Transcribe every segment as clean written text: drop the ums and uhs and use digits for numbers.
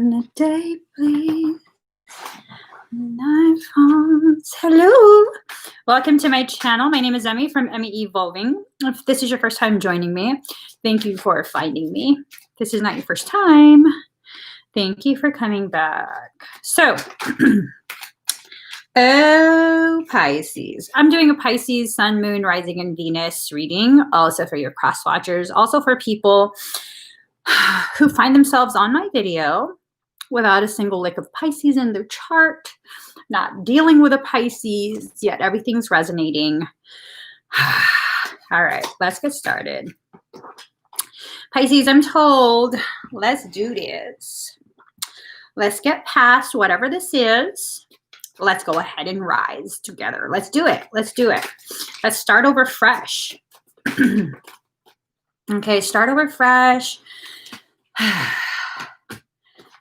on a day, please. 9 phones. Hello. Welcome to my channel. My name is Emmie from Emmie Evolving. If this is your first time joining me, thank you for finding me. If this is not your first time, thank you for coming back. So, oh, Pisces. I'm doing a Pisces Sun, Moon, Rising, and Venus reading, also for your cross watchers, also for people who find themselves on my video without a single lick of Pisces in their chart, not dealing with a Pisces, yet everything's resonating. All right, let's get started. Pisces, I'm told, let's do this. Let's get past whatever this is. Let's go ahead and rise together. Let's do it. Let's do it. Let's start over fresh. Okay, start over fresh.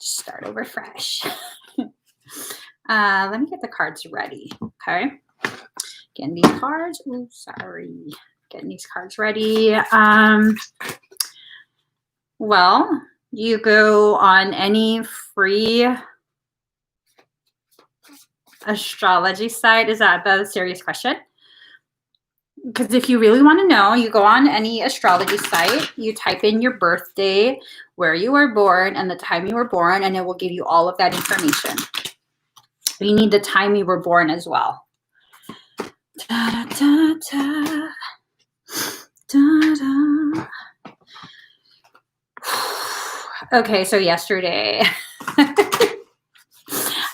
Start over fresh. Let me get the cards ready. Okay. Getting these cards. Oh, sorry. Getting these cards ready. Well, you go on any free astrology site. Is that a serious question? Because if you really want to know, you go on any astrology site, you type in your birthday, where you were born, and the time you were born, and it will give you all of that information. You need the time you were born as well. Da, da, da, da, da. Okay, so yesterday,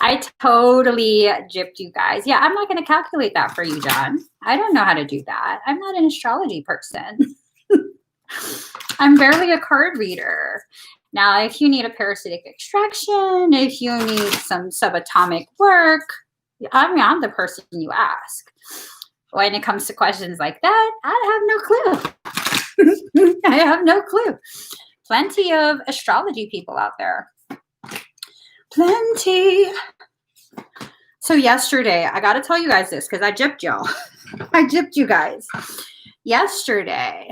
I totally gypped you guys. Yeah, I'm not going to calculate that for you, John. I don't know how to do that. I'm not an astrology person. I'm barely a card reader. Now, if you need a parasitic extraction, if you need some subatomic work, I'm the person you ask. When it comes to questions like that, I have no clue. I have no clue. Plenty of astrology people out there. Plenty. So yesterday, I got to tell you guys this because I gypped y'all. I gypped you guys. Yesterday,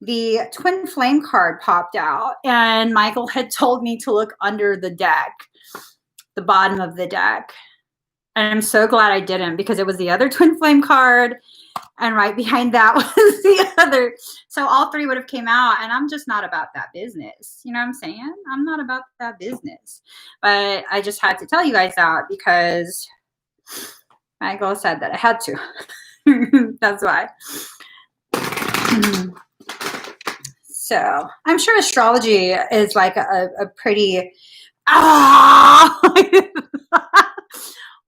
the twin flame card popped out and Michael had told me to look under the deck, the bottom of the deck. And I'm so glad I didn't because it was the other twin flame card and right behind that was the other. So all three would have came out and I'm just not about that business. You know what I'm saying? I'm not about that business. But I just had to tell you guys that because Michael said that I had to. That's why. So I'm sure astrology is like a pretty,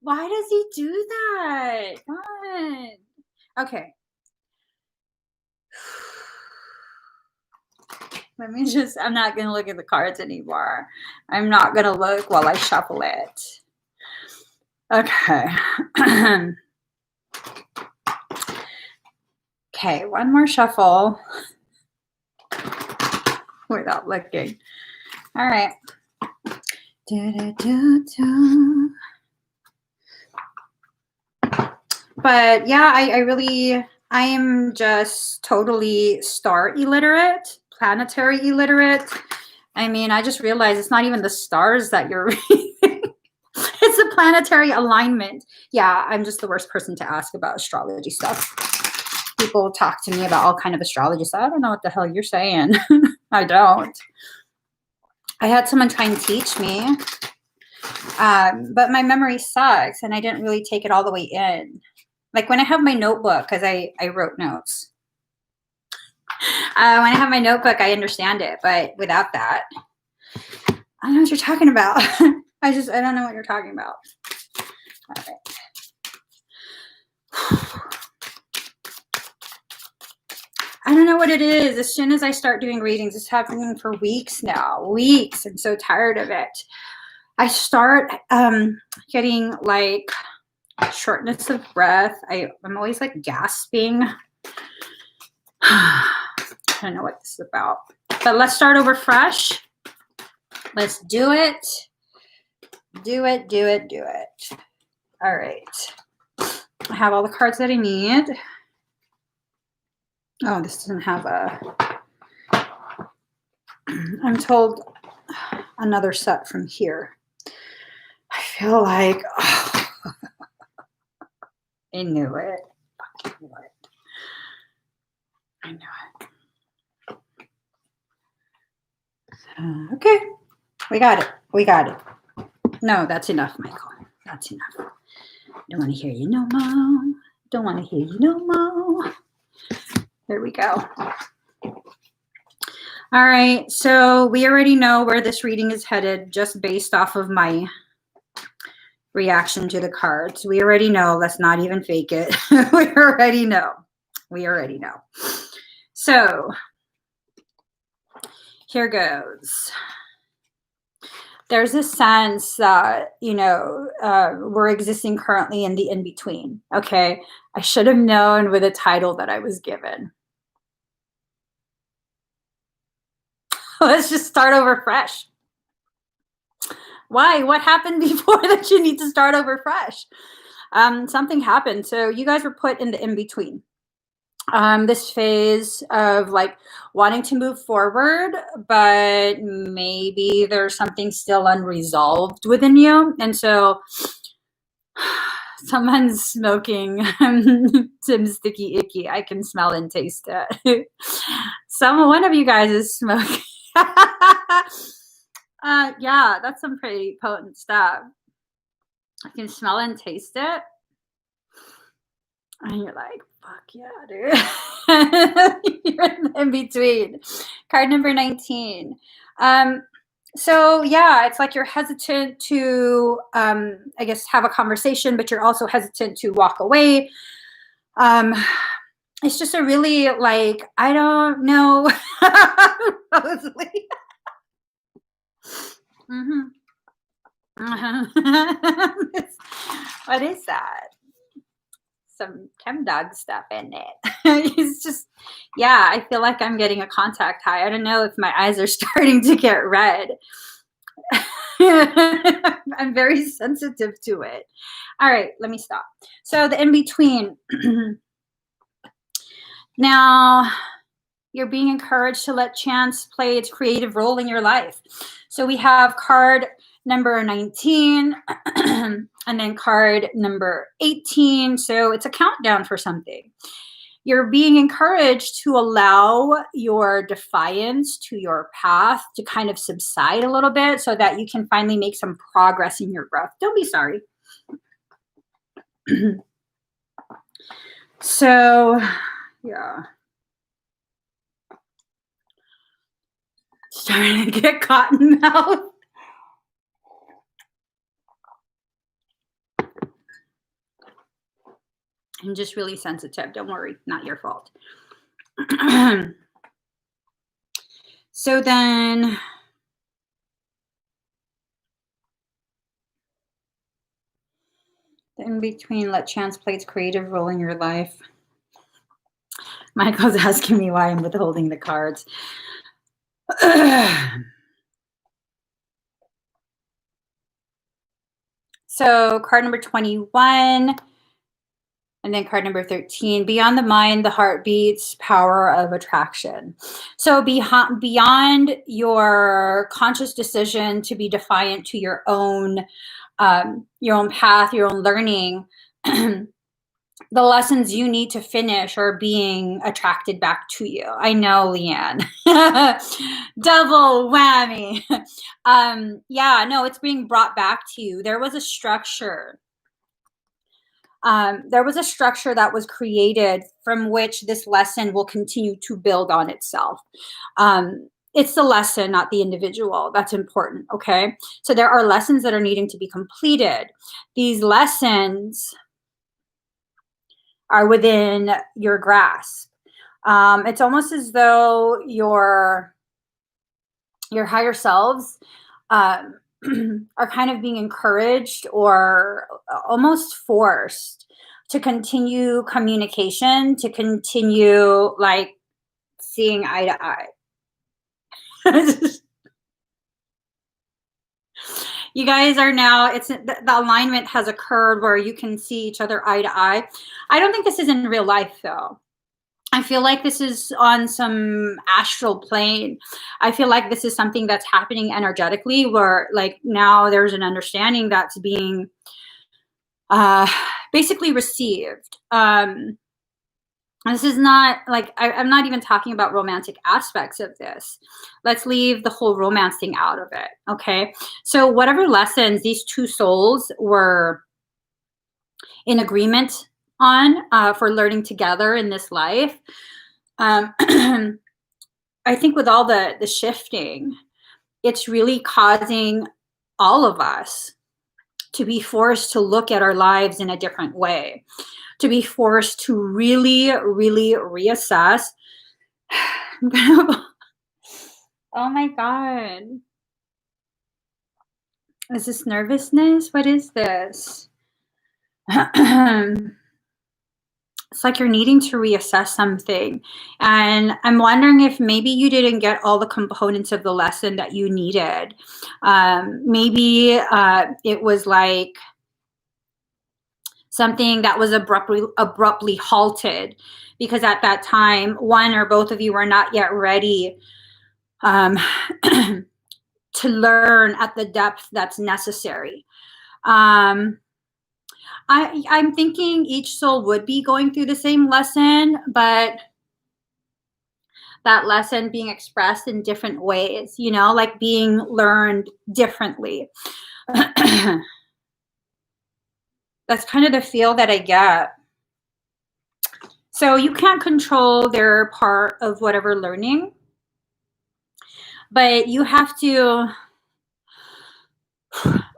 why does he do that? God. Okay. Let me just, I'm not going to look at the cards anymore. I'm not going to look while I shuffle it. Okay. Okay, one more shuffle without looking. All right. But yeah, I am just totally star illiterate, planetary illiterate. I mean, I just realized it's not even the stars that you're reading. It's a planetary alignment. Yeah, I'm just the worst person to ask about astrology stuff. People talk to me about all kind of astrology stuff. I don't know what the hell you're saying. I don't. I had someone try and teach me, but my memory sucks, and I didn't really take it all the way in. Like when I have my notebook, because I wrote notes. When I have my notebook, I understand it, but without that, I don't know what you're talking about. I don't know what you're talking about. All right. I don't know what it is. As soon as I start doing readings, it's happening for weeks now. Weeks. I'm so tired of it. I start getting like shortness of breath. I'm always like gasping. I don't know what this is about. But let's start over fresh. Let's do it. Do it, do it, do it. All right. I have all the cards that I need. Oh, this doesn't have a... I'm told another set from here. I feel like, oh, I knew it. I knew it. I knew it. Okay, we got it. We got it. No, that's enough, Michael. That's enough. Don't want to hear you no more. Don't want to hear you no more. There we go. All right, so we already know where this reading is headed just based off of my reaction to the cards. We already know. Let's not even fake it. We already know. We already know. So here goes. There's a sense that, you know, we're existing currently in the in-between. Okay, I should have known with the title that I was given. Let's just start over fresh. Why? What happened before that you need to start over fresh? Something happened. So you guys were put in the in-between. This phase of like wanting to move forward, but maybe there's something still unresolved within you. And so someone's smoking some sticky icky. I can smell and taste it. One of you guys is smoking. Yeah, that's some pretty potent stuff. I can smell and taste it. And you're like, fuck yeah, dude. You're in between. Card number 19. So yeah, it's like you're hesitant to, I guess, have a conversation, but you're also hesitant to walk away. It's just a really like, I don't know. Mm-hmm. What is that? Some chem dog stuff in it. It's just, yeah, I feel like I'm getting a contact high. I don't know if my eyes are starting to get red. I'm very sensitive to it. All right, let me stop. So the in-between. Now, you're being encouraged to let chance play its creative role in your life. So we have card number 19 and then card number 18. So it's a countdown for something. You're being encouraged to allow your defiance to your path to kind of subside a little bit so that you can finally make some progress in your growth. Don't be sorry. So, yeah. Starting to get cotton mouth. I'm just really sensitive. Don't worry, not your fault. So then, in between, let chance play its creative role in your life. Michael's asking me why I'm withholding the cards. So card number 21. And then card number 13, beyond the mind, the heart beats, power of attraction. So beyond your conscious decision to be defiant to your own path, your own learning, the lessons you need to finish are being attracted back to you. I know, Leanne. Double whammy. Yeah, no, it's being brought back to you. There was a structure. There was a structure that was created from which this lesson will continue to build on itself. It's the lesson, not the individual. That's important, okay? So there are lessons that are needing to be completed. These lessons are within your grasp. It's almost as though your higher selves are kind of being encouraged or almost forced to continue communication, to continue like seeing eye to eye. You guys are now, the alignment has occurred where you can see each other eye to eye. I don't think this is in real life though. I feel like this is on some astral plane. I feel like this is something that's happening energetically, where like now there's an understanding that's being basically received. This is not like, I'm not even talking about romantic aspects of this. Let's leave the whole romance thing out of it. Okay. So whatever lessons these two souls were in agreement on for learning together in this life, I think with all the shifting, it's really causing all of us to be forced to look at our lives in a different way, to be forced to really, really reassess. Oh my God. Is this nervousness? What is this? It's like you're needing to reassess something. And I'm wondering if maybe you didn't get all the components of the lesson that you needed. Maybe it was like something that was abruptly halted because at that time, one or both of you were not yet ready to learn at the depth that's necessary. I'm thinking each soul would be going through the same lesson, but that lesson being expressed in different ways, you know, like being learned differently. That's kind of the feel that I get. So you can't control their part of whatever learning, but you have to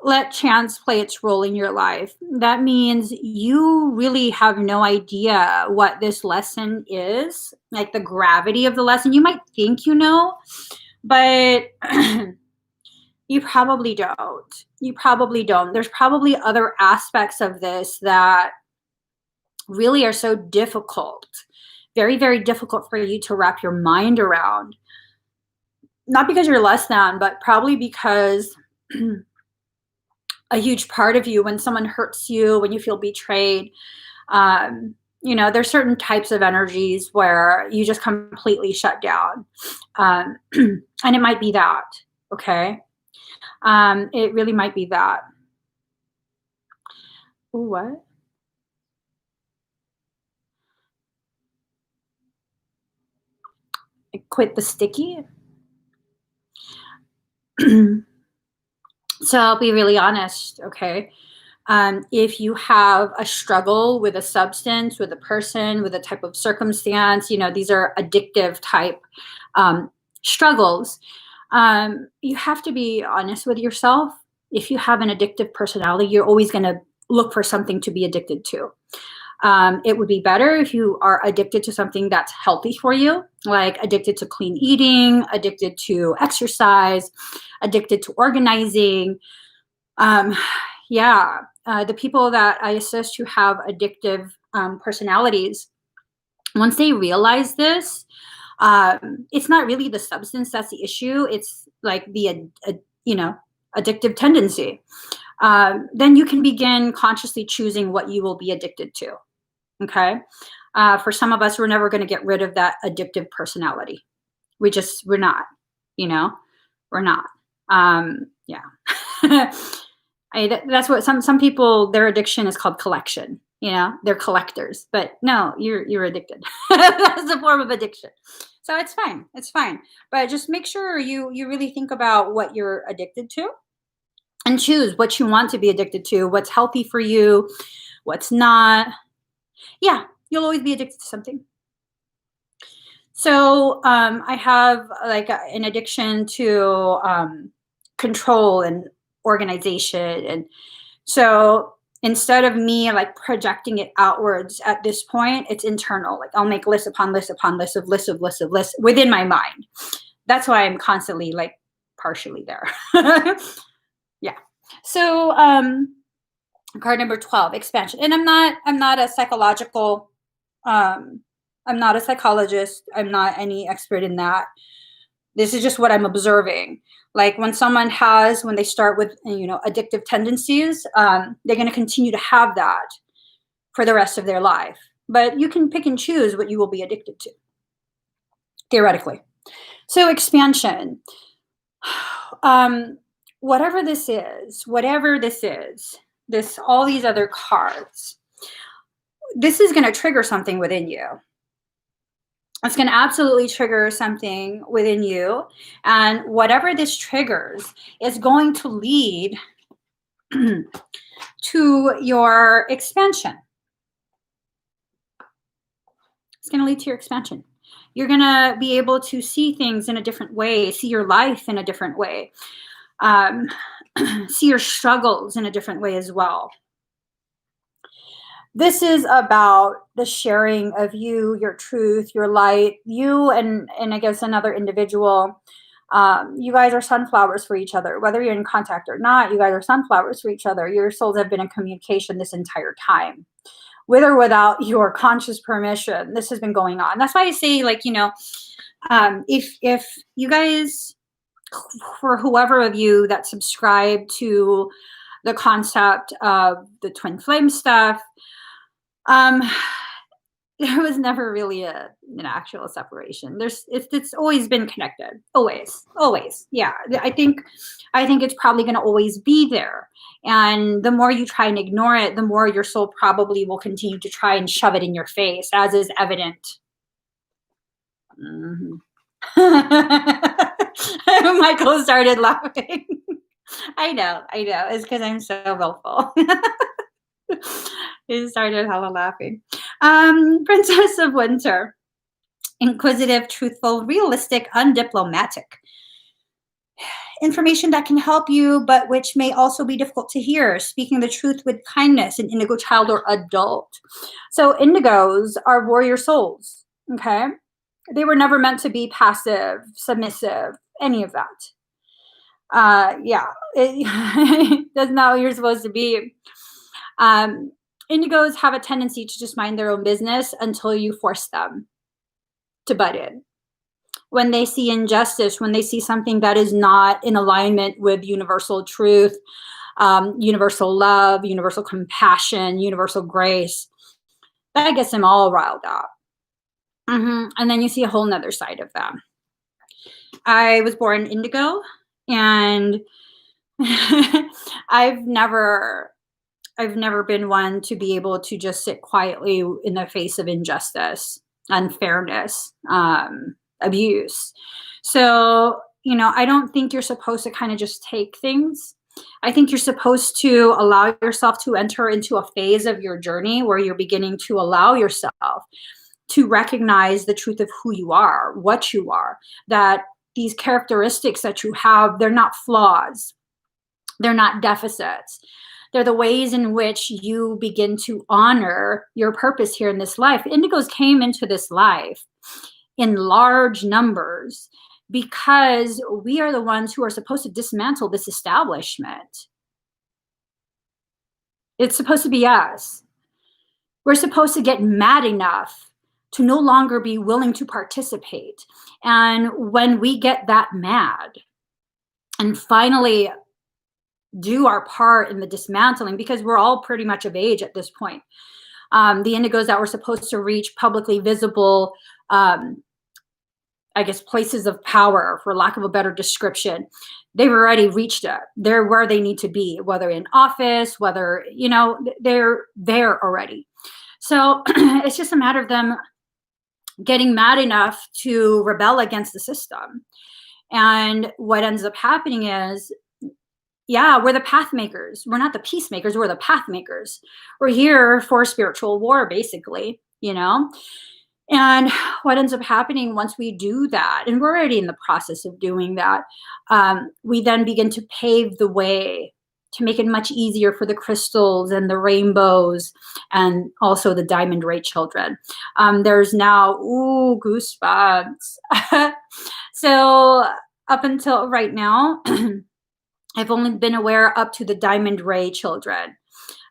let chance play its role in your life. That means you really have no idea what this lesson is, like the gravity of the lesson. You might think you know, but you probably don't. You probably don't. There's probably other aspects of this that really are so difficult, very, very difficult for you to wrap your mind around. Not because you're less than, but probably because a huge part of you, when someone hurts you, when you feel betrayed, you know, there's certain types of energies where you just completely shut down. And it might be that, okay? It really might be that. Ooh, what? I quit the sticky. So I'll be really honest, okay? If you have a struggle with a substance, with a person, with a type of circumstance, you know, these are addictive type struggles. You have to be honest with yourself. If you have an addictive personality, you're always going to look for something to be addicted to. It would be better if you are addicted to something that's healthy for you, like addicted to clean eating, addicted to exercise, addicted to organizing. Yeah, the people that I assist who have addictive personalities, once they realize this, it's not really the substance that's the issue. It's like the, you know, addictive tendency. Then you can begin consciously choosing what you will be addicted to. Okay. For some of us, we're never going to get rid of that addictive personality. We're not, you know, we're not. Yeah. That's what some people, their addiction is called collection. You know, they're collectors, but no, you're addicted. That's a form of addiction. So it's fine. It's fine. But just make sure you really think about what you're addicted to and choose what you want to be addicted to, what's healthy for you, what's not. Yeah, you'll always be addicted to something. So I have like an addiction to control and organization. And so instead of me like projecting it outwards at this point, it's internal. Like I'll make list upon list upon list of lists within my mind. That's why I'm constantly like partially there. Yeah. So card number 12, expansion. And I'm not a psychological, I'm not a psychologist. I'm not any expert in that. This is just what I'm observing. Like when they start with, you know, addictive tendencies, they're going to continue to have that for the rest of their life. but you can pick and choose what you will be addicted to, theoretically. So expansion. Whatever this is, this all these other cards, this is going to trigger something within you. It's going to absolutely trigger something within you. And whatever this triggers is going to lead to your expansion. It's going to lead to your expansion. You're going to be able to see things in a different way, see your life in a different way, see your struggles in a different way as well. This is about the sharing of you, your truth, your light, you and I guess another individual. You guys are sunflowers for each other. Whether you're in contact or not, you guys are sunflowers for each other. Your souls have been in communication this entire time. With or without your conscious permission, this has been going on. That's why I say, like, you know, if you guys, for whoever of you that subscribe to the concept of the twin flame stuff, there was never really an actual separation. It's always been connected, always. Yeah, I think it's probably going to always be there. And the more you try and ignore it, the more your soul probably will continue to try and shove it in your face, as is evident. Michael started laughing. I know. It's because I'm so willful. He started hella laughing. Princess of Winter. Inquisitive, truthful, realistic, undiplomatic. Information that can help you, but which may also be difficult to hear. Speaking the truth with kindness, an indigo child or adult. So indigos are warrior souls, okay? They were never meant to be passive, submissive, any of that. Yeah, that's not what you're supposed to be. Indigos have a tendency to just mind their own business until you force them to butt in. When they see injustice, when they see something that is not in alignment with universal truth, universal love, universal compassion, universal grace, that gets them all riled up. And then you see a whole nother side of them. I was born indigo, and I've never been one to be able to just sit quietly in the face of injustice, unfairness, abuse. So, you know, I don't think you're supposed to kind of just take things. I think you're supposed to allow yourself to enter into a phase of your journey where you're beginning to allow yourself to recognize the truth of who you are, what you are, that these characteristics that you have, they're not flaws. They're not deficits. They're the ways in which you begin to honor your purpose here in this life. Indigos came into this life in large numbers because we are the ones who are supposed to dismantle this establishment. It's supposed to be us. We're supposed to get mad enough to no longer be willing to participate. And when we get that mad and finally do our part in the dismantling, because we're all pretty much of age at this point. The indigos that were supposed to reach publicly visible, I guess, places of power, for lack of a better description, they've already reached it. They're where they need to be, whether in office, whether, you know, they're there already. So it's just a matter of them getting mad enough to rebel against the system. And what ends up happening is, yeah, we're the path makers. We're not the peacemakers. We're the path makers. We're here for spiritual war, basically, you know? And what ends up happening once we do that, and we're already in the process of doing that, we then begin to pave the way to make it much easier for the crystals and the rainbows and also the diamond ray children. There's now, ooh, goosebumps. So up until right now, I've only been aware up to the diamond ray children.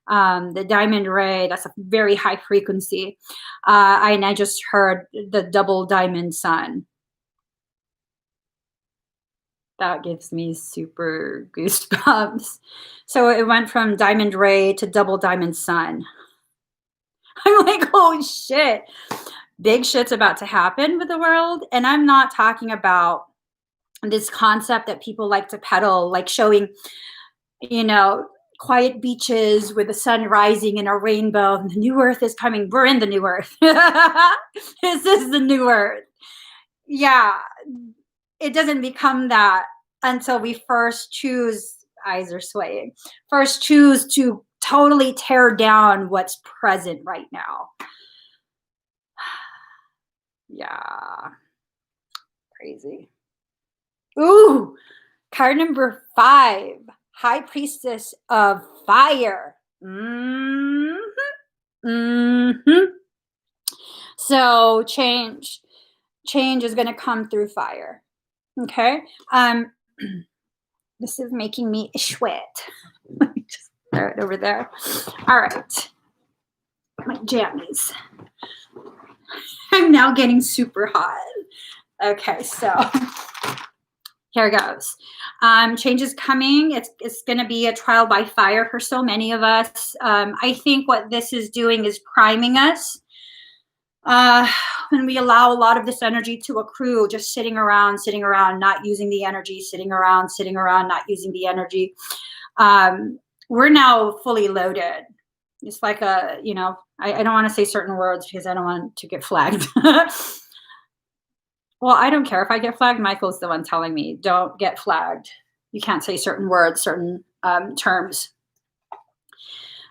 The diamond ray, that's a very high frequency. And I just heard the double diamond sun. That gives me super goosebumps. So it went from diamond ray to double diamond sun. I'm like, oh shit, big shit's about to happen with the world. And I'm not talking about this concept that people like to peddle, like showing, quiet beaches with the sun rising and a rainbow, and the new earth is coming. We're in the new earth. This is the new earth. Yeah, it doesn't become that until we first choose, eyes are swaying, first choose to totally tear down what's present right now. Yeah, crazy. Ooh, card number 5, High Priestess of Fire. So change is going to come through fire. Okay. This is making me sweat. Let me just throw it over there. All right. My jammies. I'm now getting super hot. Okay, so here goes. Change is coming. It's going to be a trial by fire for so many of us. I think what this is doing is priming us. When we allow a lot of this energy to accrue, just sitting around, not using the energy, sitting around, not using the energy. We're now fully loaded. It's like I don't want to say certain words because I don't want to get flagged. Well, I don't care if I get flagged. Michael's the one telling me, don't get flagged. You can't say certain words, certain terms.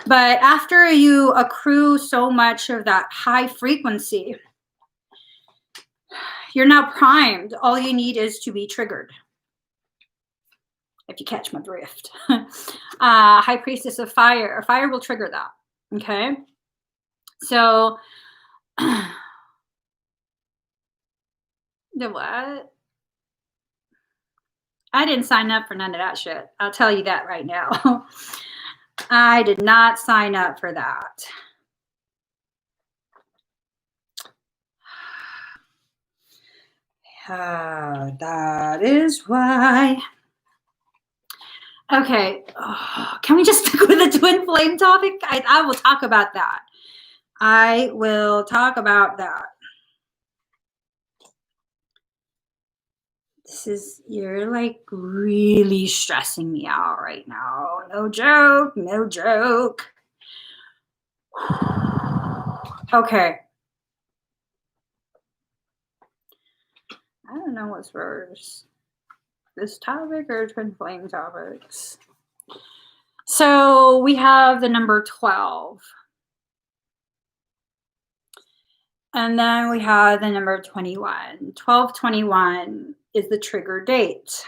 But after you accrue so much of that high frequency, you're now primed. All you need is to be triggered. If you catch my drift. High Priestess of Fire. Fire will trigger that. Okay? So, the what? I didn't sign up for none of that shit. I'll tell you that right now. I did not sign up for that. That is why. Okay. Can we just stick with the twin flame topic? I will talk about that. I will talk about that. You're like really stressing me out right now. No joke, no joke. Okay. I don't know what's worse, this topic or twin flame topics. So we have the number 12. And then we have the number 21. 1221 is the trigger date.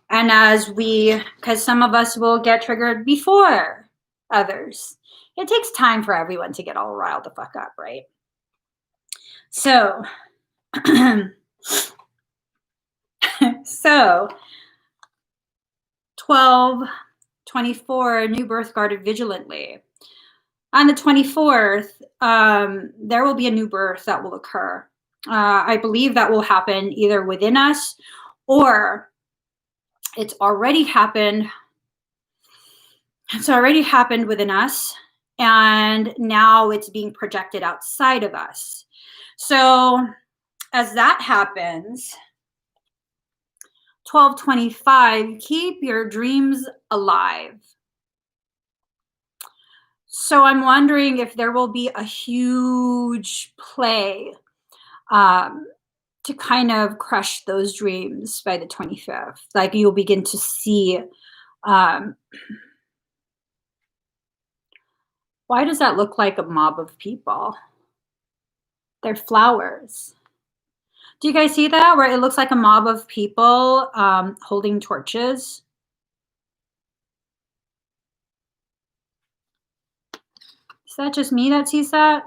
And because some of us will get triggered before others. It takes time for everyone to get all riled the fuck up, right? So, 1224, new birth guarded vigilantly. On the 24th, there will be a new birth that will occur. I believe that will happen either within us or it's already happened. It's already happened within us, and now it's being projected outside of us. So as that happens, 1225, keep your dreams alive. So I'm wondering if there will be a huge play to kind of crush those dreams by the 25th. Like you'll begin to see. Why does that look like a mob of people? They're flowers. Do you guys see that? Where it looks like a mob of people holding torches. Is that just me that sees that?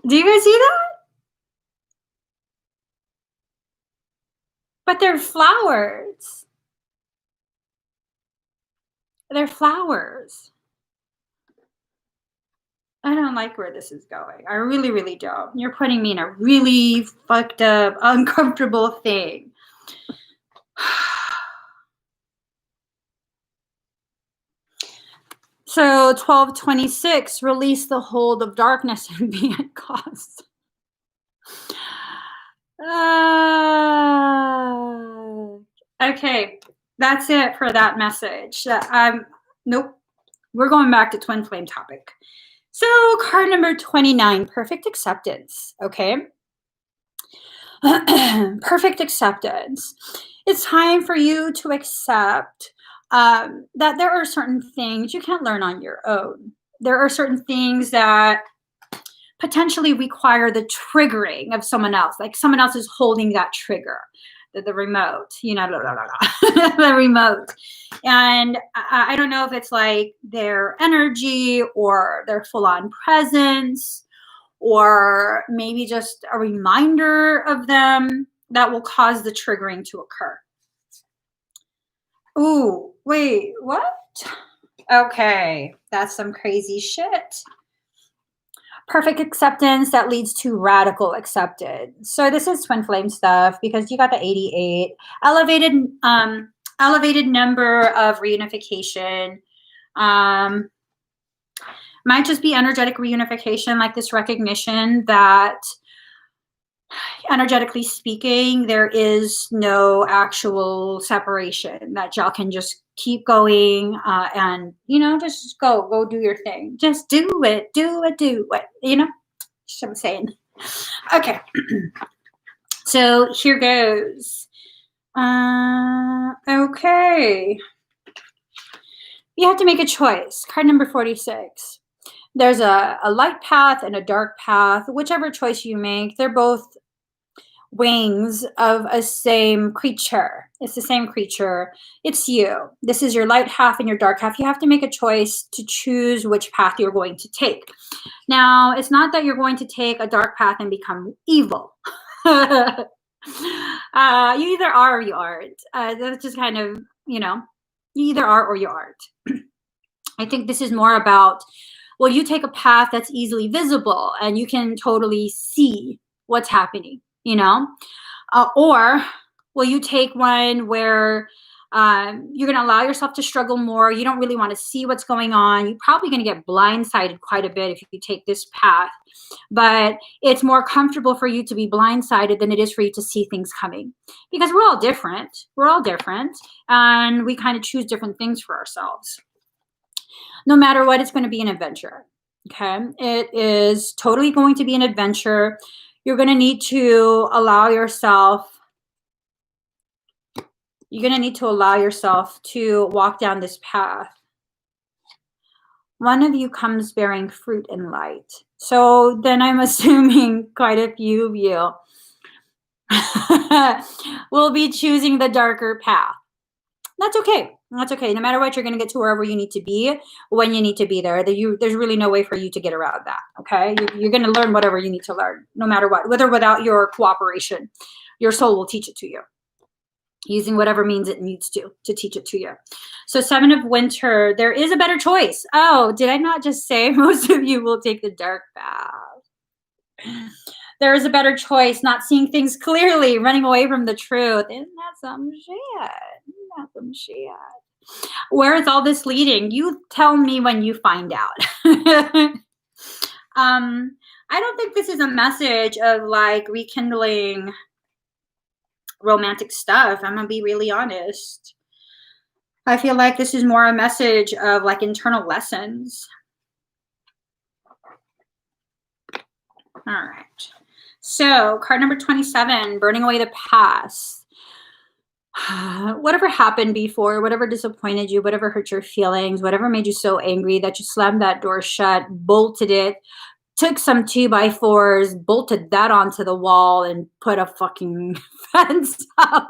Do you guys see that? But they're flowers. They're flowers. I don't like where this is going. I really, really don't. You're putting me in a really fucked up, uncomfortable thing. So 1226, release the hold of darkness and be at cost. Okay, that's it for that message. Nope, we're going back to twin flame topic. So card number 29, perfect acceptance. Okay. Perfect acceptance. It's time for you to accept that there are certain things you can't learn on your own. There are certain things that potentially require the triggering of someone else, like someone else is holding that trigger, the remote, you know, the remote. And I don't know if it's like their energy or their full-on presence, or maybe just a reminder of them that will cause the triggering to occur. Ooh, wait, what? Okay, that's some crazy shit. Perfect acceptance that leads to radical acceptance. So this is twin flame stuff because you got the 88 elevated number of reunification. Might just be energetic reunification, like this recognition that energetically speaking, there is no actual separation, that y'all can just keep going and, you know, just go do your thing. Just do it, you know, that's what I'm saying. Okay. So here goes. Okay. You have to make a choice. Card number 46. There's a light path and a dark path. Whichever choice you make, they're both wings of a same creature. It's the same creature. It's you. This is your light half and your dark half. You have to make a choice to choose which path you're going to take. Now, it's not that you're going to take a dark path and become evil. You either are or you aren't. That's just kind of, you know, you either are or you aren't. I think this is more about, well, you take a path that's easily visible and you can totally see what's happening, you know, or will you take one where you're going to allow yourself to struggle more. You don't really want to see what's going on. You're probably going to get blindsided quite a bit if you take this path, but it's more comfortable for you to be blindsided than it is for you to see things coming, because we're all different. We're all different, and we kind of choose different things for ourselves. No matter what, it's going to be an adventure. Okay. It is totally going to be an adventure. You're going to need to allow yourself, to walk down this path. One of you comes bearing fruit and light. So then I'm assuming quite a few of you will be choosing the darker path. That's okay. That's okay. No matter what, you're going to get to wherever you need to be when you need to be there. There's really no way for you to get around that. Okay. You're going to learn whatever you need to learn, no matter what, whether without your cooperation. Your soul will teach it to you, using whatever means it needs to teach it to you. So 7 of winter, there is a better choice. Oh, did I not just say most of you will take the dark path? There is a better choice, not seeing things clearly, running away from the truth. Isn't that some shit? Where is all this leading? You tell me when you find out. I don't think this is a message of like rekindling romantic stuff. I'm gonna be really honest. I feel like this is more a message of like internal lessons. All right. So card number 27, burning away the past. Whatever happened before, whatever disappointed you, whatever hurt your feelings, whatever made you so angry that you slammed that door shut, bolted it, took some 2x4s, bolted that onto the wall, and put a fucking fence up.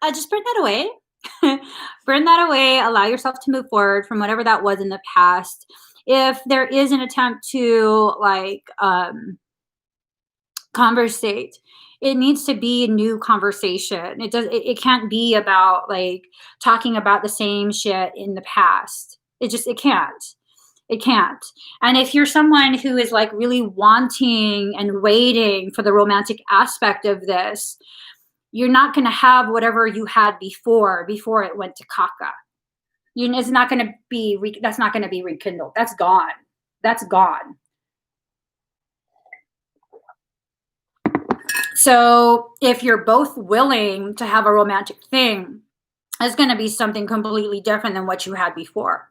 Just burn that away. Burn that away. Allow yourself to move forward from whatever that was in the past. If there is an attempt to like conversate, it needs to be a new conversation. It can't be about like talking about the same shit in the past. It can't. And if you're someone who is like really wanting and waiting for the romantic aspect of this, you're not going to have whatever you had before it went to caca. It's not going to be, that's not going to be rekindled. That's gone. That's gone. So if you're both willing to have a romantic thing, it's going to be something completely different than what you had before.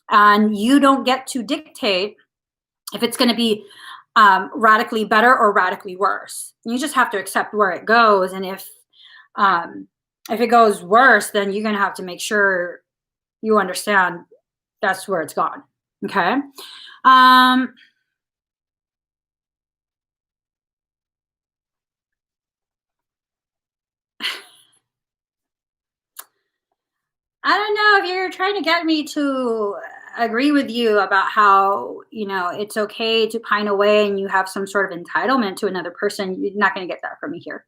And you don't get to dictate if it's going to be radically better or radically worse. You just have to accept where it goes. And if it goes worse, then you're going to have to make sure you understand that's where it's gone. Okay. I don't know if you're trying to get me to agree with you about how, it's okay to pine away and you have some sort of entitlement to another person. You're not going to get that from me here.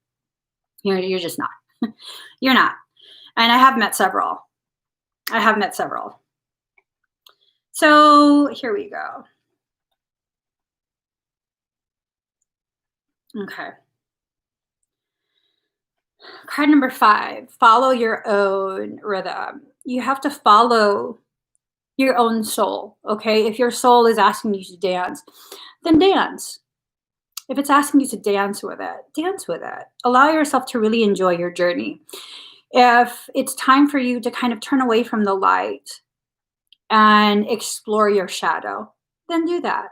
You're just not. You're not. And I have met several. So here we go. Okay. Card number 5, follow your own rhythm. You have to follow your own soul, okay? If your soul is asking you to dance, then dance. If it's asking you to dance with it, dance with it. Allow yourself to really enjoy your journey. If it's time for you to kind of turn away from the light and explore your shadow, then do that.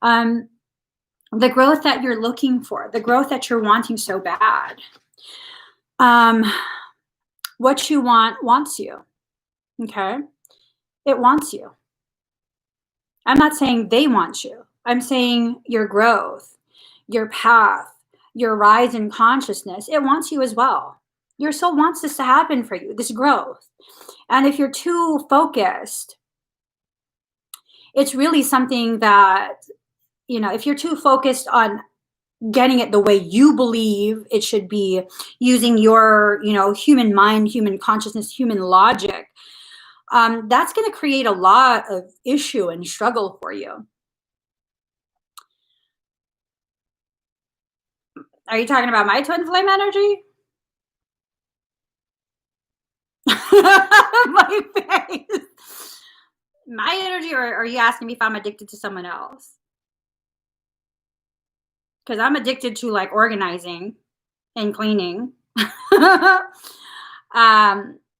The growth that you're looking for, the growth that you're wanting so bad, what you want wants you, okay? It wants you. I'm not saying they want you. I'm saying your growth, your path, your rise in consciousness, it wants you as well. Your soul wants this to happen for you, this growth. And if you're too focused, it's really something that, if you're too focused on getting it the way you believe it should be, using your, human mind, human consciousness, human logic, that's going to create a lot of issue and struggle for you. Are you talking about my twin flame energy? My face. My energy, or are you asking me if I'm addicted to someone else? Because I'm addicted to like organizing and cleaning.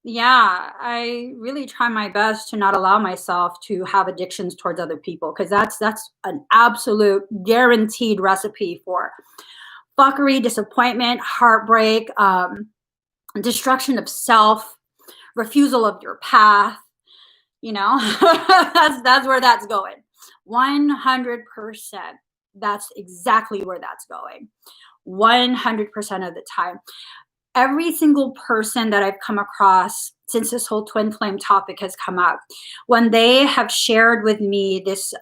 Yeah, I really try my best to not allow myself to have addictions towards other people, because that's an absolute guaranteed recipe for fuckery, disappointment, heartbreak, destruction of self, refusal of your path. That's where that's going. 100%. That's exactly where that's going. 100% of the time. Every single person that I've come across since this whole twin flame topic has come up, when they have shared with me this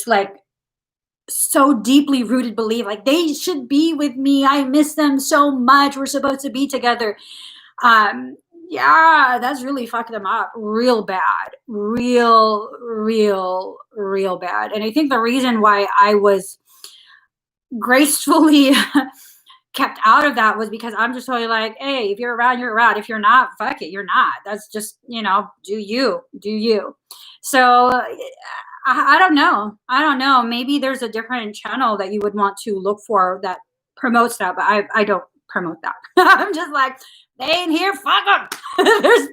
like so deeply rooted belief, like they should be with me, I miss them so much, we're supposed to be together, yeah, that's really fucking them up real bad, real bad. And I think the reason why I was gracefully kept out of that was because I'm just totally like, hey, if you're around, you're around. If you're not, fuck it, you're not. That's just, do you. So I don't know. Maybe there's a different channel that you would want to look for that promotes that, but I don't promote that. I'm just like, they ain't here, fuck them. There's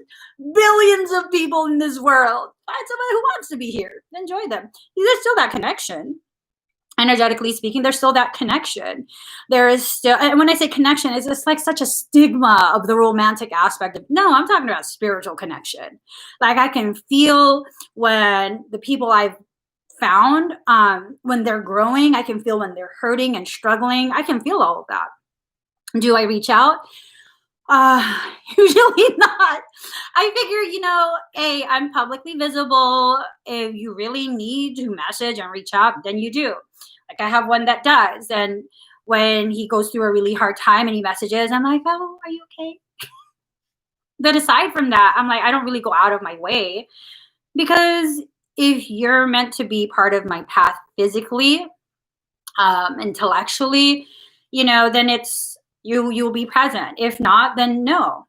billions of people in this world. Find somebody who wants to be here. Enjoy them. There's still that connection. Energetically speaking, there's still that connection. There is still, and when I say connection, it's just like such a stigma of the romantic aspect of, no, I'm talking about spiritual connection. Like I can feel when the people I've found, when they're growing, I can feel when they're hurting and struggling. I can feel all of that. Do I reach out? Usually not. I figure, hey, I'm publicly visible. If you really need to message and reach out, then you do. Like I have one that does. And when he goes through a really hard time and he messages, I'm like, oh, are you okay? But aside from that, I'm like, I don't really go out of my way, because if you're meant to be part of my path physically, intellectually, then it's, you'll be present. If not, then no.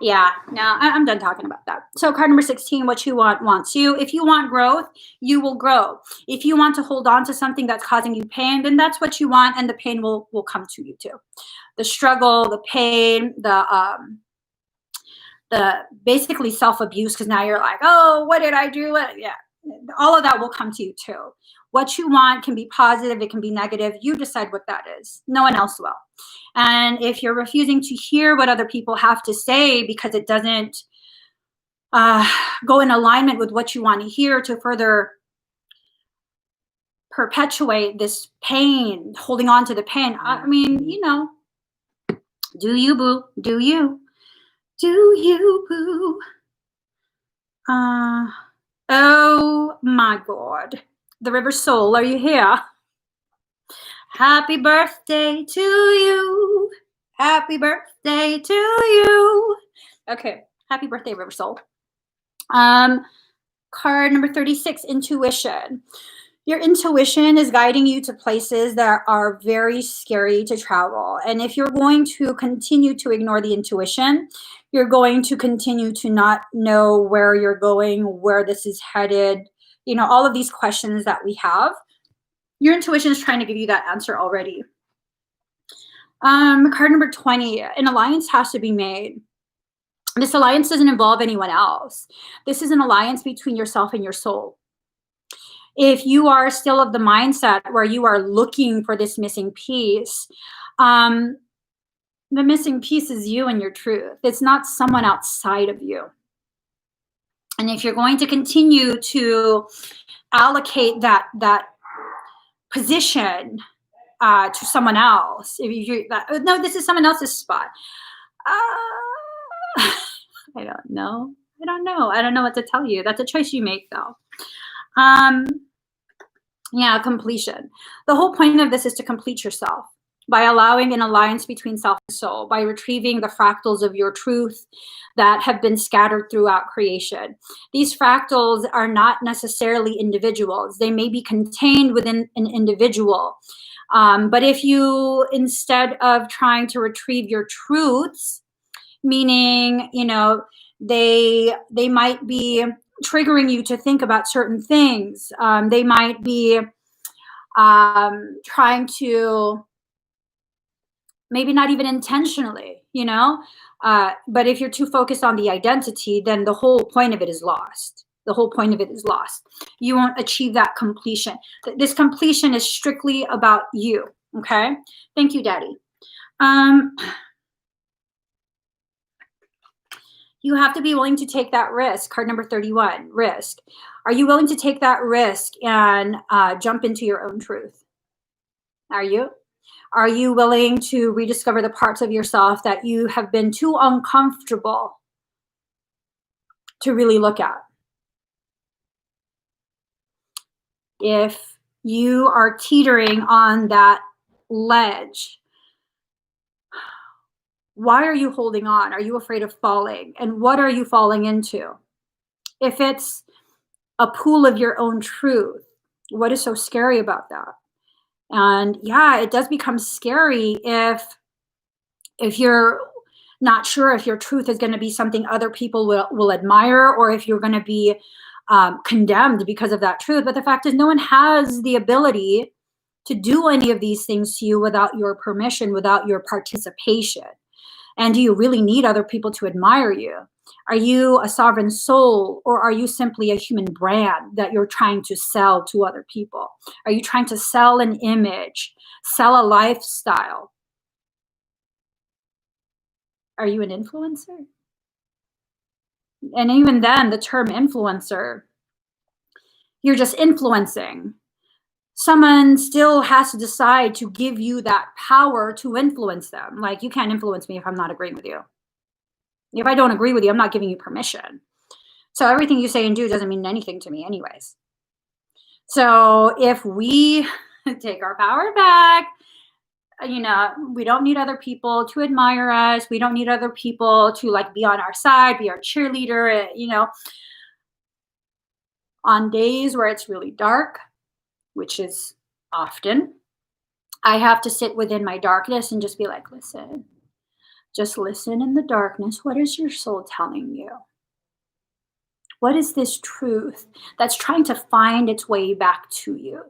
Yeah, no, I'm done talking about that. So card number 16, what you want wants you. If you want growth, you will grow. If you want to hold on to something that's causing you pain, then that's what you want, and the pain will come to you too. The struggle, the pain, the basically self-abuse, because now you're like, oh, what did I do? Yeah, all of that will come to you too. What you want can be positive, it can be negative. You decide what that is. No one else will. And if you're refusing to hear what other people have to say because it doesn't go in alignment with what you want to hear to further perpetuate this pain, holding on to the pain, I mean, you know, do you, boo? Do you? Do you, boo? Oh my God. The River Soul, are you here? Happy birthday to you. Happy birthday to you. Okay. Happy birthday, River Soul. Card number 36, intuition. Your intuition is guiding you to places that are very scary to travel. And if you're going to continue to ignore the intuition, you're going to continue to not know where you're going, where this is headed, you know, all of these questions that we have. Your intuition is trying to give you that answer already. Card number 20, an alliance has to be made. This alliance doesn't involve anyone else. This is an alliance between yourself and your soul. If you are still of the mindset where you are looking for this missing piece, the missing piece is you and your truth. It's not someone outside of you. And if you're going to continue to allocate that position to someone else, if you no, this is someone else's spot. I don't know. I don't know what to tell you. That's a choice you make, though. Yeah, completion. The whole point of this is to complete yourself by allowing an alliance between self and soul, by retrieving the fractals of your truth that have been scattered throughout creation. These fractals are not necessarily individuals. They may be contained within an individual. But if you, instead of trying to retrieve your truths, meaning, you know, they might be triggering you to think about certain things. They might be trying to, maybe not even intentionally, you know, but if you're too focused on the identity, then the whole point of it is lost. The whole point of it is lost. You won't achieve that completion. This completion is strictly about you. Okay. Thank you, Daddy. You have to be willing to take that risk. Card number 31, risk. Are you willing to take that risk and jump into your own truth? Are you? Are you willing to rediscover the parts of yourself that you have been too uncomfortable to really look at? If you are teetering on that ledge, why are you holding on? Are you afraid of falling? And what are you falling into? If it's a pool of your own truth, what is so scary about that? And yeah, it does become scary if you're not sure if your truth is going to be something other people will admire, or if you're going to be condemned because of that truth. But the fact is, no one has the ability to do any of these things to you without your permission, without your participation. And do you really need other people to admire you? Are you a sovereign soul, or are you simply a human brand that you're trying to sell to other people? Are you trying to sell an image, sell a lifestyle? Are you an influencer? And even then, the term influencer, you're just influencing. Someone still has to decide to give you that power to influence them. Like, you can't influence me if I'm not agreeing with you. If I don't agree with you, I'm not giving you permission. So everything you say and do doesn't mean anything to me anyways. So if we take our power back, you know, we don't need other people to admire us. We don't need other people to like be on our side, be our cheerleader, you know. On days where it's really dark, which is often, I have to sit within my darkness and just be like, listen, Just listen in the darkness. What is your soul telling you? What is this truth that's trying to find its way back to you?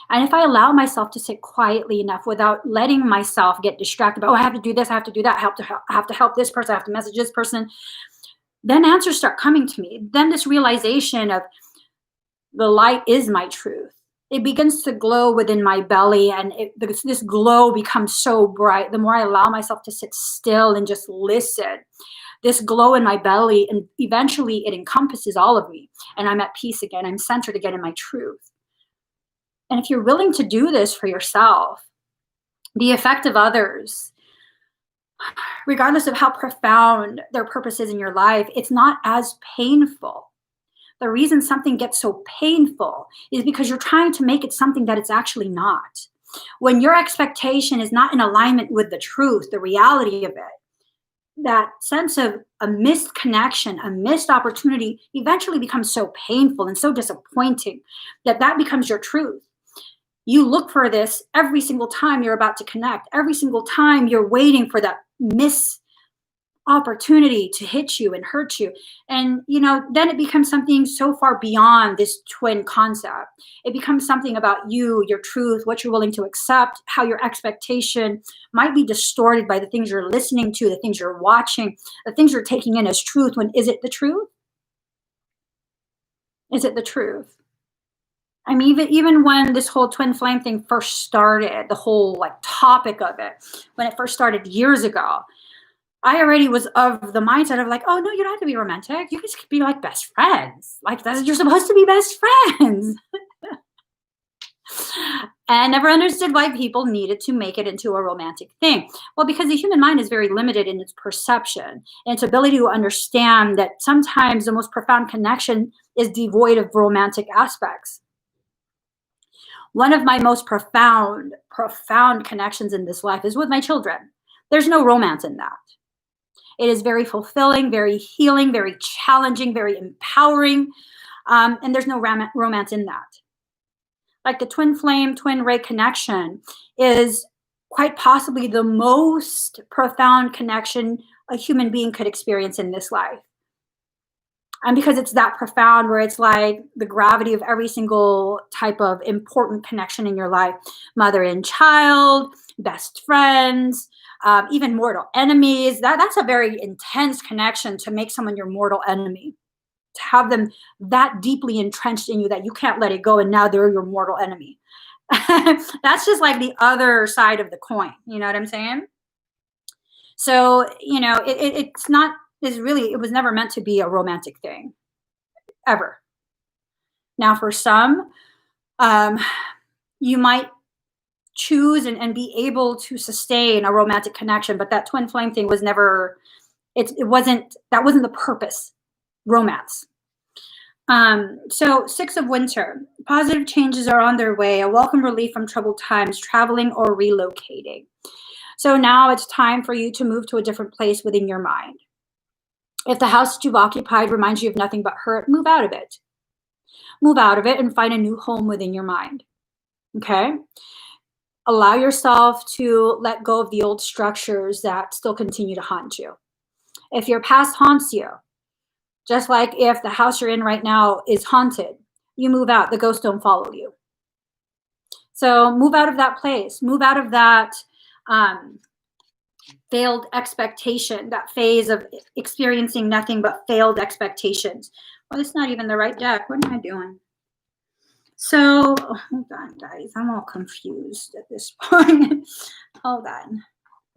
And if I allow myself to sit quietly enough without letting myself get distracted by, oh, I have to do this, I have to do that, I have to help this person, I have to message this person, then answers start coming to me. Then this realization of the light is my truth. It begins to glow within my belly, and this glow becomes so bright. The more I allow myself to sit still and just listen, this glow in my belly, and eventually it encompasses all of me, and I'm at peace again. I'm centered again in my truth. And if you're willing to do this for yourself, the effect of others, regardless of how profound their purpose is in your life, it's not as painful. The reason something gets so painful is because you're trying to make it something that it's actually not. When your expectation is not in alignment with the truth, the reality of it, that sense of a missed connection, a missed opportunity eventually becomes so painful and so disappointing that becomes your truth. You look for this every single time you're about to connect, every single time you're waiting for that miss opportunity to hit you and hurt you. And, then it becomes something so far beyond this twin concept. It becomes something about you, your truth, what you're willing to accept, how your expectation might be distorted by the things you're listening to, the things you're watching, the things you're taking in as truth. When is it the truth? Is it the truth? I mean, even when this whole twin flame thing first started, the whole topic of it, when it first started years ago, I already was of the mindset of oh no, you don't have to be romantic. You just be best friends. You're supposed to be best friends. And I never understood why people needed to make it into a romantic thing. Well, because the human mind is very limited in its perception and its ability to understand that sometimes the most profound connection is devoid of romantic aspects. One of my most profound connections in this life is with my children. There's no romance in that. It is very fulfilling, very healing, very challenging, very empowering, and there's no romance in that. The twin flame, twin ray connection is quite possibly the most profound connection a human being could experience in this life. And because it's that profound, where it's the gravity of every single type of important connection in your life, mother and child, best friends, even mortal enemies, that's a very intense connection to make someone your mortal enemy, to have them that deeply entrenched in you that you can't let it go, and now they're your mortal enemy. That's just the other side of the coin. You know what I'm saying? So, it was never meant to be a romantic thing, ever. Now, for some, you might choose and be able to sustain a romantic connection, but that twin flame thing was never, that wasn't the purpose. Romance. So 6 of Winter, positive changes are on their way, a welcome relief from troubled times, traveling or relocating. So now it's time for you to move to a different place within your mind. If the house that you've occupied reminds you of nothing but hurt, move out of it. Move out of it and find a new home within your mind. Okay? Allow yourself to let go of the old structures that still continue to haunt you. If your past haunts you, just like if the house you're in right now is haunted, you move out, the ghosts don't follow you. So move out of that place. Move out of that failed expectation, that phase of experiencing nothing but failed expectations. Well, it's not even the right deck. What am I doing? So, hold on, guys. I'm all confused at this point. Hold on.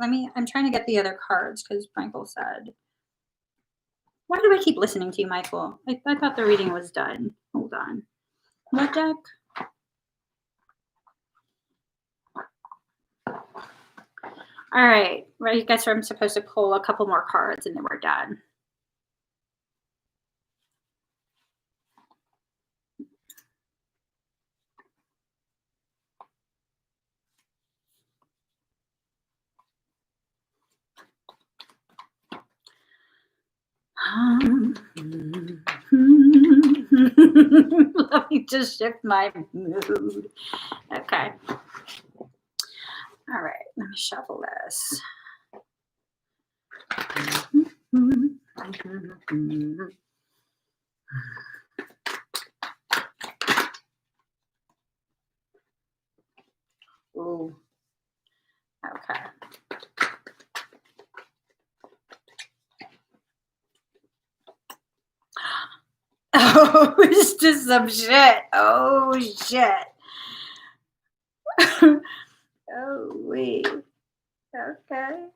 I'm trying to get the other cards because Michael said, why do I keep listening to you, Michael? I thought the reading was done. Hold on. What deck? All right. I guess I'm supposed to pull a couple more cards and then we're done. Let me just shift my mood. Okay. All right. Let me shuffle this. Ooh. Okay. Oh, it's just some shit. Oh, shit. Oh, wait. Okay.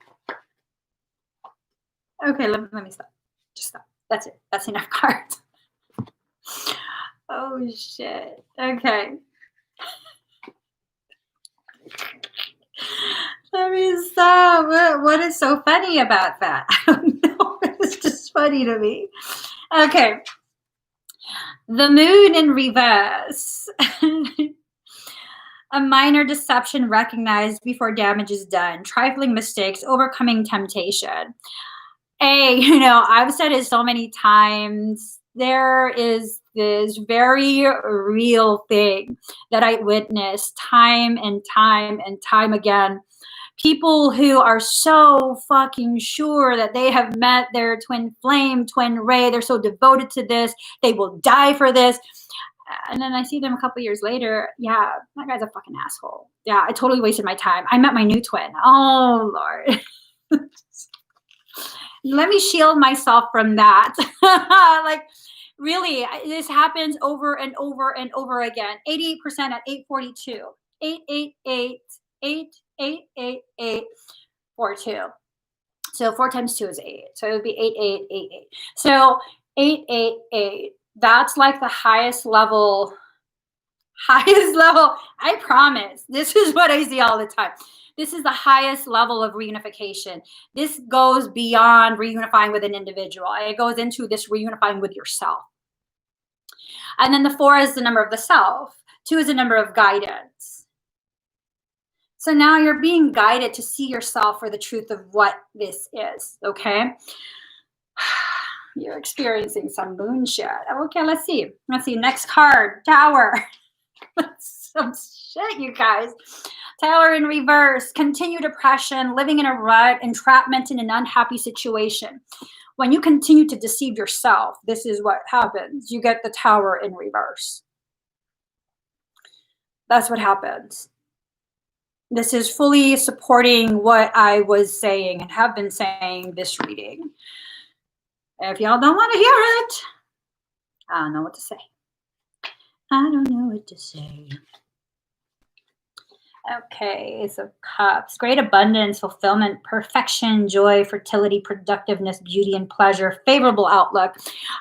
Okay, let me stop. Just stop. That's it. That's enough cards. Oh, shit. Okay. Let me stop. What is so funny about that? I don't know. It's just funny to me. Okay. The moon in reverse. A minor deception recognized before damage is done. Trifling mistakes, overcoming temptation. I've said it so many times. There is this very real thing that I witnessed time and time and time again. People who are so fucking sure that they have met their twin flame, twin ray. They're so devoted to this. They will die for this. And then I see them a couple years later. Yeah, that guy's a fucking asshole. Yeah, I totally wasted my time. I met my new twin. Oh, Lord. Let me shield myself from that. Like, really, this happens over and over and over again. 88% at 842. 888 888 So 4 times 2 is 8. So it would be 8888. So 888. That's like the highest level. I promise. This is what I see all the time. This is the highest level of reunification. This goes beyond reunifying with an individual. It goes into this reunifying with yourself. And then the 4 is the number of the self. 2 is the number of guidance. So now you're being guided to see yourself for the truth of what this is, okay? You're experiencing some moon shit. Okay, let's see. Next card, Tower. Some shit, you guys. Tower in reverse. Continue depression, living in a rut, entrapment in an unhappy situation. When you continue to deceive yourself, this is what happens. You get the Tower in reverse. That's what happens. This is fully supporting what I was saying and have been saying this reading. If y'all don't want to hear it, I don't know what to say. I don't know what to say. Okay, Ace of Cups. Great abundance, fulfillment, perfection, joy, fertility, productiveness, beauty, and pleasure. Favorable outlook.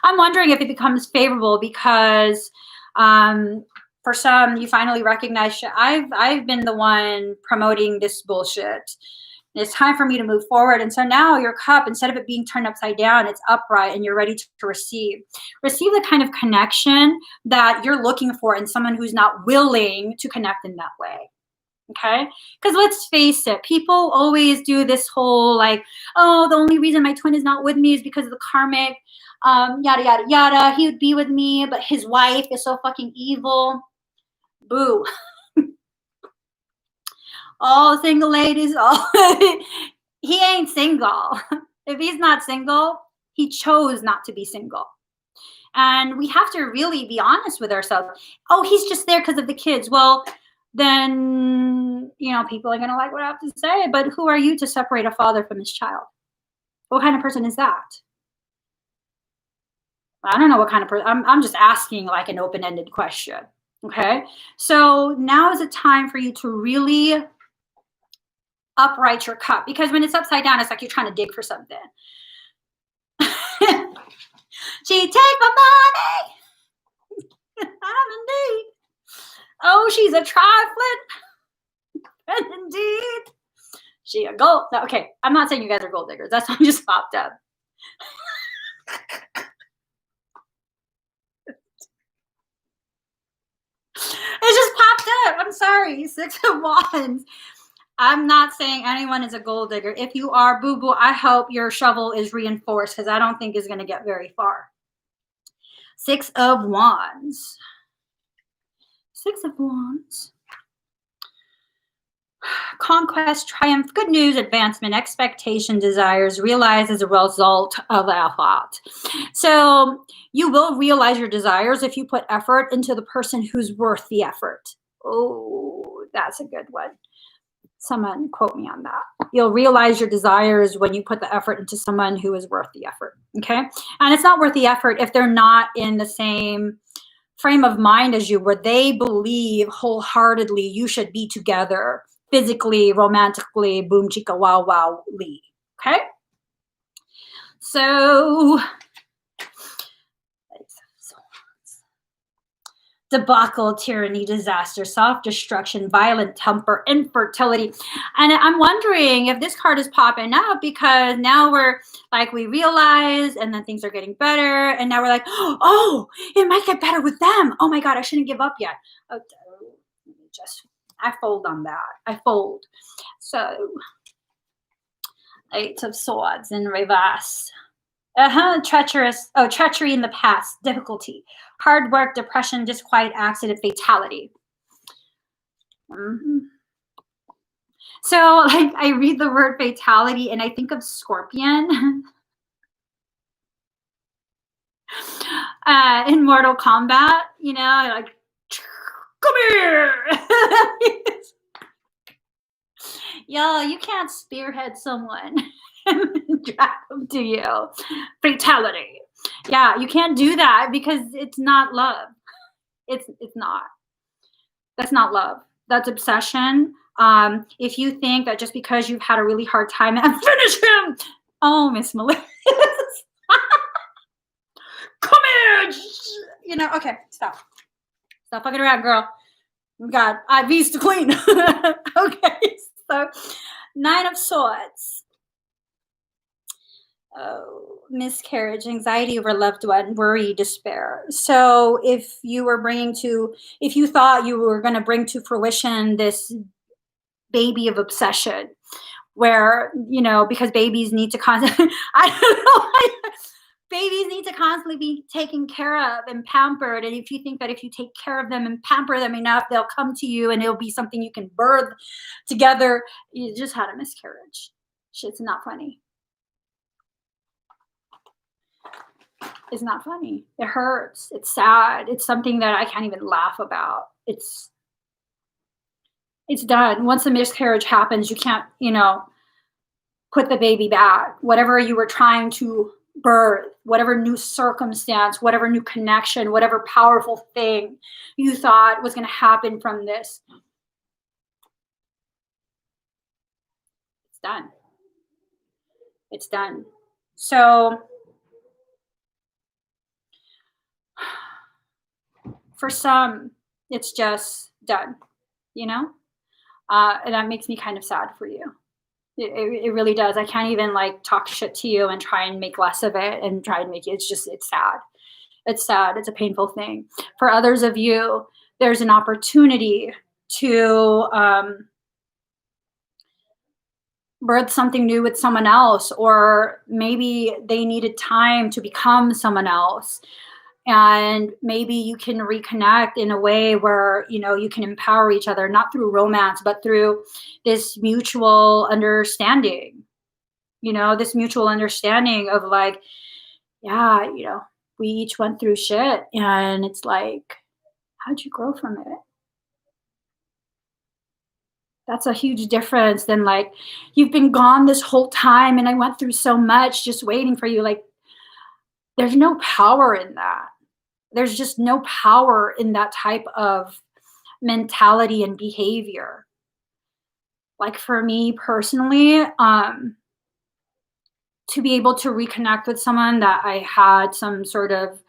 I'm wondering if it becomes favorable because for some, you finally recognize I've been the one promoting this bullshit. It's time for me to move forward. And so now your cup, instead of it being turned upside down, it's upright and you're ready to receive. Receive the kind of connection that you're looking for in someone who's not willing to connect in that way. Okay? Because let's face it, people always do this whole like, oh, the only reason my twin is not with me is because of the karmic, yada, yada, yada. He would be with me, but his wife is so fucking evil. Boo. All single ladies, he ain't single. If he's not single, he chose not to be single. And we have to really be honest with ourselves. Oh, he's just there because of the kids. Well, then, people are going to like what I have to say. But who are you to separate a father from his child? What kind of person is that? I don't know what kind of person. I'm just asking like an open-ended question. Okay. So now is a time for you to really upright your cup, because when it's upside down, it's like you're trying to dig for something. She take my money. I'm in need. Oh, she's a trifling. And indeed, she a gold. No, okay, I'm not saying you guys are gold diggers. That song just popped up. It just popped up. I'm sorry. 6 of Wands. I'm not saying anyone is a gold digger. If you are, boo-boo, I hope your shovel is reinforced because I don't think it's going to get very far. 6 of Wands. 6 of Wands. conquest, triumph, good news, advancement, expectation, desires, realized as a result of that thought. So you will realize your desires if you put effort into the person who's worth the effort. Oh, that's a good one. Someone quote me on that. You'll realize your desires when you put the effort into someone who is worth the effort. Okay. And it's not worth the effort if they're not in the same frame of mind as you, where they believe wholeheartedly you should be together physically, romantically, boom chicka wow wow lee. Okay. So debacle, tyranny, disaster, self-destruction, violent temper, infertility. And I'm wondering if this card is popping up because now we're like, we realize, and then things are getting better. And now we're like, oh, it might get better with them. Oh my God, I shouldn't give up yet. Oh, I fold on that. I fold. So 8 of Swords in reverse. Treacherous. Oh, treachery in the past, difficulty, hard work, depression, disquiet, accident, fatality. So, like, I read the word fatality and I think of Scorpion in Mortal Kombat. You know, like, come here. Yo, you can't spearhead someone and drag them to you. Fatality. Yeah, you can't do that because it's not love. It's not. That's not love. That's obsession. If you think that just because you've had a really hard time and finish him. Oh, Miss Melissa. Come here. You know, okay, stop. Stop fucking around, girl. We got IVs to clean. Okay, so 9 of Swords. Oh, miscarriage, anxiety over loved one, worry, despair. So if you thought you were going to bring to fruition this baby of obsession, where, you know, because babies need to constantly, I don't know, babies need to constantly be taken care of and pampered. And if you think that if you take care of them and pamper them enough, they'll come to you and it'll be something you can birth together, you just had a miscarriage. Shit's not funny. It's not funny. It hurts. It's sad. It's something that I can't even laugh about. It's done. Once a miscarriage happens, you can't, you know, put the baby back. Whatever you were trying to birth, whatever new circumstance, whatever new connection, whatever powerful thing you thought was going to happen from this, it's done. It's done. So for some, it's just done, you know? And that makes me kind of sad for you. It really does. I can't even like talk shit to you and try and make less of it and try and make it. It's sad. It's sad. It's a painful thing. For others of you, there's an opportunity to birth something new with someone else, or maybe they needed time to become someone else. And maybe you can reconnect in a way where, you know, you can empower each other, not through romance, but through this mutual understanding, you know, this mutual understanding of like, yeah, you know, we each went through shit and it's like, how'd you grow from it? That's a huge difference than like, you've been gone this whole time and I went through so much just waiting for you. Like, there's no power in that. There's just no power in that type of mentality and behavior. Like for me personally, to be able to reconnect with someone that I had some sort of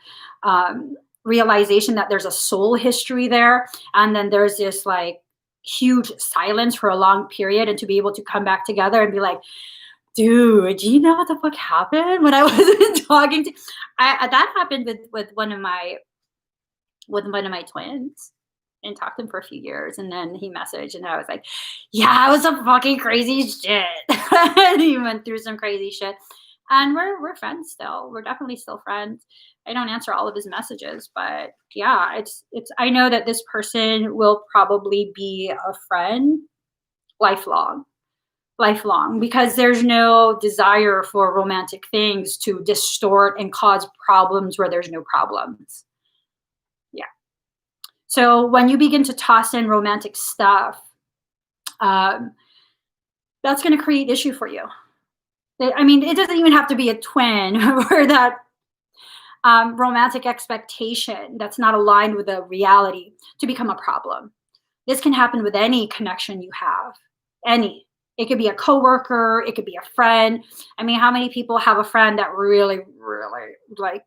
realization that there's a soul history there, and then there's this like huge silence for a long period, and to be able to come back together and be like, dude, do you know what the fuck happened when I wasn't talking to? That happened with one of my twins, and talked to him for a few years, and then he messaged, and I was like, yeah, it was some fucking crazy shit. And he went through some crazy shit, and we're friends still. We're definitely still friends. I don't answer all of his messages, but yeah, it's. I know that this person will probably be a friend lifelong. Lifelong, because there's no desire for romantic things to distort and cause problems where there's no problems. Yeah. So when you begin to toss in romantic stuff, that's going to create issue for you. I mean, it doesn't even have to be a twin where that romantic expectation that's not aligned with the reality to become a problem. This can happen with any connection you have, any. It could be a coworker, it could be a friend. I mean, how many people have a friend that really, really like,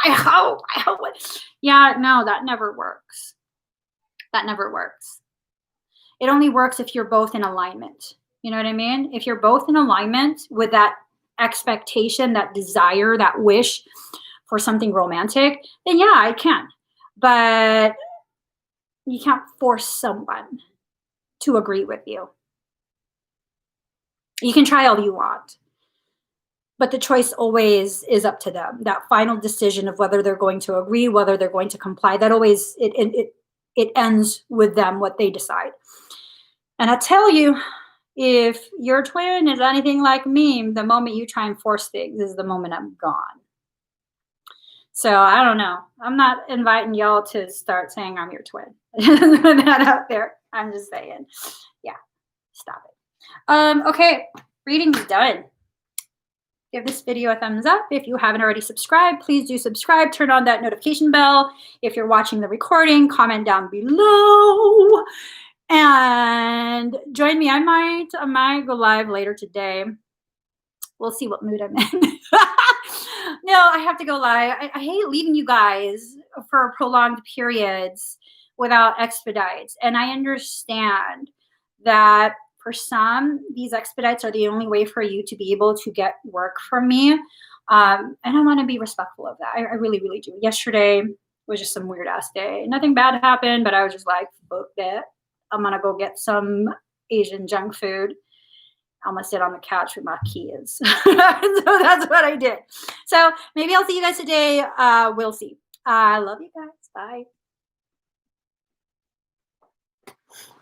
I hope. Yeah, no, that never works. That never works. It only works if you're both in alignment. You know what I mean? If you're both in alignment with that expectation, that desire, that wish for something romantic, then yeah, it can. But you can't force someone to agree with you. You can try all you want, but the choice always is up to them. That final decision of whether they're going to agree, whether they're going to comply, that always, it ends with them, what they decide. And I tell you, if your twin is anything like me, the moment you try and force things is the moment I'm gone. So I don't know. I'm not inviting y'all to start saying I'm your twin. Put that out there. I'm just saying. Yeah, stop it. Okay, reading is done. Give this video a thumbs up. If you haven't already subscribed, please do subscribe. Turn on that notification bell. If you're watching the recording, comment down below. And join me. I might go live later today. We'll see what mood I'm in. No, I have to go live. I hate leaving you guys for prolonged periods without expedites. And I understand that for some, these expedites are the only way for you to be able to get work from me. And I want to be respectful of that. I really, really do. Yesterday was just some weird ass day. Nothing bad happened, but I was just like, fuck that. I'm going to go get some Asian junk food. I'm going to sit on the couch with my kids. So that's what I did. So maybe I'll see you guys today. We'll see. I love you guys. Bye.